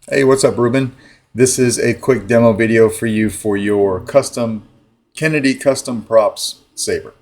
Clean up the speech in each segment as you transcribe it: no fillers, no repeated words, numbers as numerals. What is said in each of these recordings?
Hey, what's up, Ruben? This is a quick demo video for you for your custom Kennedy custom props saber.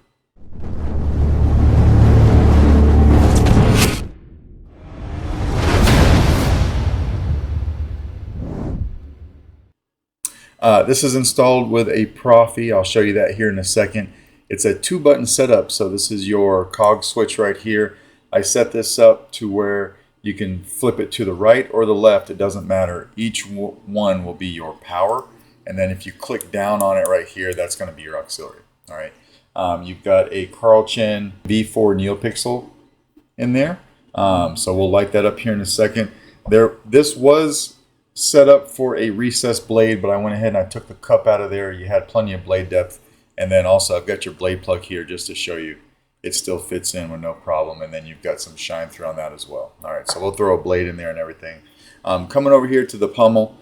This is installed with a Proffie. I'll show you that here in a second. It's a 2-button setup, so this is your cog switch right here. I set this up to where you can flip it to the right or the left. It doesn't matter. Each one will be your power, and then if you click down on it right here, that's going to be your auxiliary. All right. You've got a Carl Chen V4 Neopixel in there, so we'll light that up here in a second. This was set up for a recessed blade, but I went ahead and I took the cup out of there. You had plenty of blade depth, and then also I've got your blade plug here just to show you it still fits in with no problem, and then you've got some shine through on that as well. All right, so we'll throw a blade in there and everything. Coming over here to the pommel,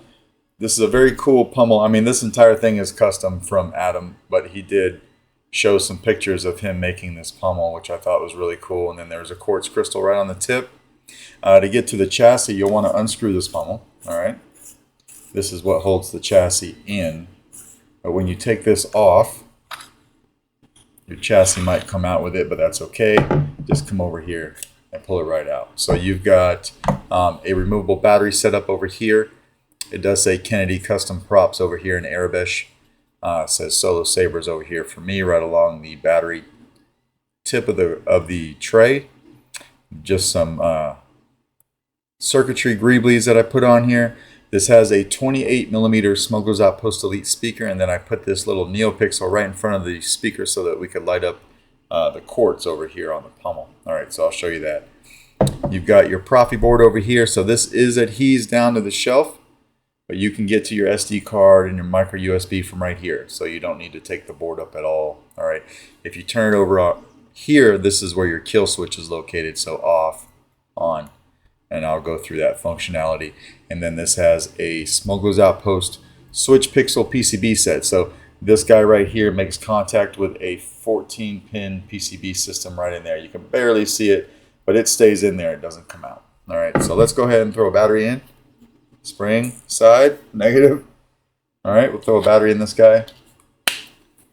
this is a very cool pommel. I mean, this entire thing is custom from Adam, but he did show some pictures of him making this pommel, which I thought was really cool. And then there's a quartz crystal right on the tip. To get to the chassis, you'll want to unscrew this pommel. All right, this is what holds the chassis in. But when you take this off, your chassis might come out with it, but that's okay. Just come over here and pull it right out. So you've got a removable battery set up over here. It does say Kennedy Custom Props over here in Arabic. It says Solo Sabers over here for me, right along the battery tip of the tray. Just some circuitry greeblies that I put on here. This has a 28mm Smuggler's Outpost Elite speaker, and then I put this little Neopixel right in front of the speaker so that we could light up the quartz over here on the pommel. All right, so I'll show you that. You've got your Proffie board over here. So this is adhesed down to the shelf, but you can get to your SD card and your micro USB from right here, so you don't need to take the board up at all. All right, if you turn it over here, this is where your kill switch is located, so off, on, and I'll go through that functionality. And then this has a Smuggler's Outpost switch pixel PCB set. So this guy right here makes contact with a 14-pin PCB system right in there. You can barely see it, but it stays in there. It doesn't come out. All right, so let's go ahead and throw a battery in. Spring, side, negative. All right, we'll throw a battery in this guy.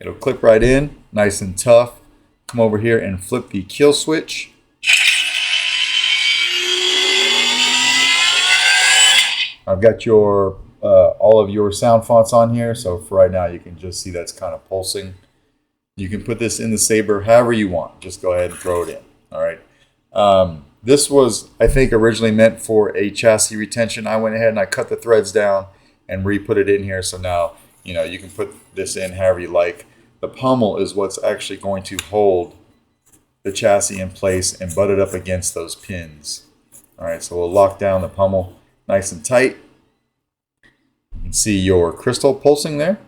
It'll clip right in, nice and tough. Come over here and flip the kill switch. I've got your all of your sound fonts on here, so for right now you can just see that's kind of pulsing. You can put this in the saber however you want. Just go ahead and throw it in. All right. This was, I think, originally meant for a chassis retention. I went ahead and I cut the threads down and re-put it in here. So now, you can put this in however you like. The pommel is what's actually going to hold the chassis in place and butt it up against those pins. All right, so we'll lock down the pommel nice and tight. You can see your crystal pulsing there.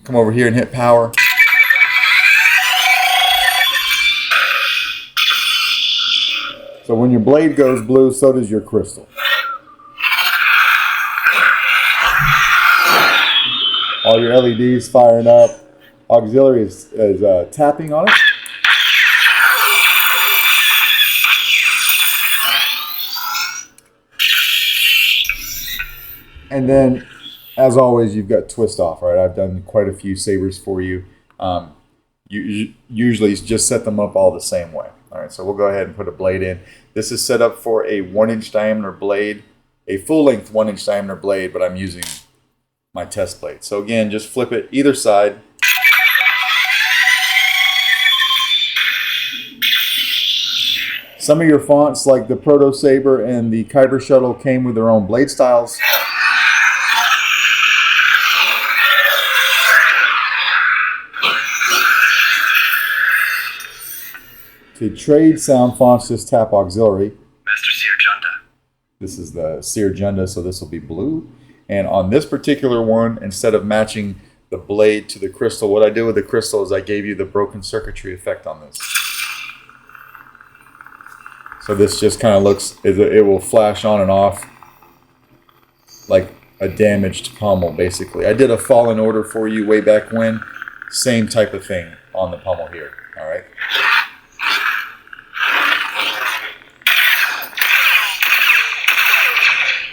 Come over here and hit power. So when your blade goes blue, so does your crystal. All your LEDs firing up. Auxiliary is tapping on it. And then, as always, you've got twist off. Right, I've done quite a few sabers for you. You usually just set them up all the same way. All right, so we'll go ahead and put a blade in. This is set up for a 1-inch diameter blade, a full-length 1-inch diameter blade, but I'm using my test blade. So again, just flip it either side. Some of your fonts, like the Proto Saber and the Kyber Shuttle, came with their own blade styles. To trade sound fonts, just tap auxiliary. Master Seer Junda. This is the Seer Junda, so this will be blue. And on this particular one, instead of matching the blade to the crystal, what I did with the crystal is I gave you the broken circuitry effect on this. So this just kind of looks, it will flash on and off like a damaged pommel, basically. I did a fallen order for you way back when. Same type of thing on the pommel here, all right?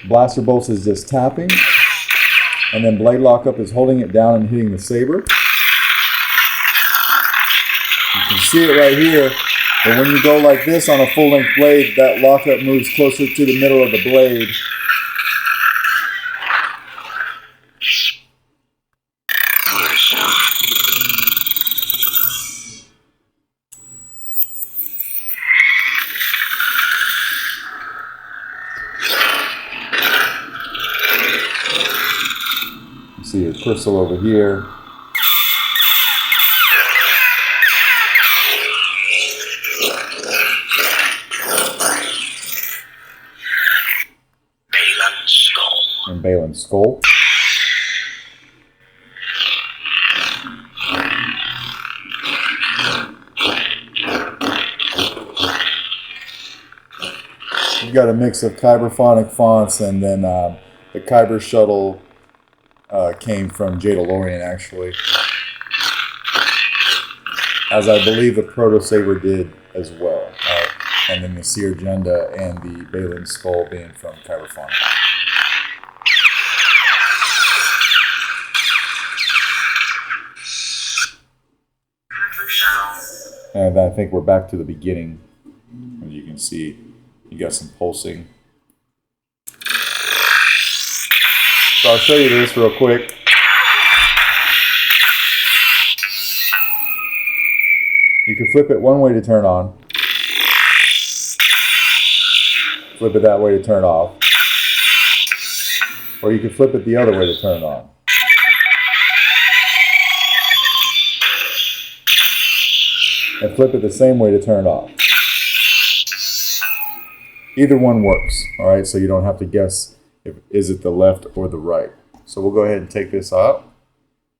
Blaster bolts is just tapping. And then blade lockup is holding it down and hitting the saber. You can see it right here. But when you go like this on a full-length blade, that lockup moves closer to the middle of the blade. You see your crystal over here. And Balin's skull. You've got a mix of Kyberphonic fonts, and then the Kyber shuttle came from Jadalorian, actually, as I believe the Proto Saber did as well. And then the Seer Agenda and the Balin skull being from Kyberphonic. And I think we're back to the beginning. As you can see, you got some pulsing. So I'll show you this real quick. You can flip it one way to turn on. Flip it that way to turn off. Or you can flip it the other way to turn it on. And flip it the same way to turn it off. Either one works, all right? So you don't have to guess is it the left or the right. So we'll go ahead and take this out.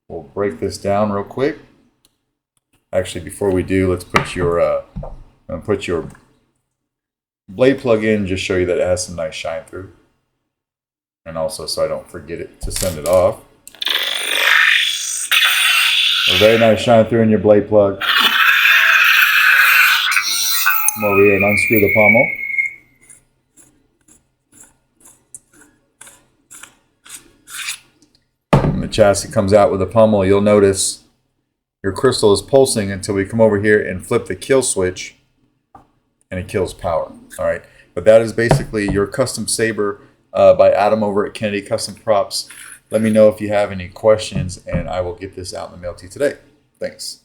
We'll break this down real quick. Actually, before we do, let's put your blade plug in, just show you that it has some nice shine through. And also so I don't forget it to send it off. A very nice shine through in your blade plug. Come over here and unscrew the pommel. When the chassis comes out with the pommel, you'll notice your crystal is pulsing until we come over here and flip the kill switch, and it kills power. All right, but that is basically your custom saber by Adam over at Kennedy Custom Props. Let me know if you have any questions, and I will get this out in the mail to you today. Thanks.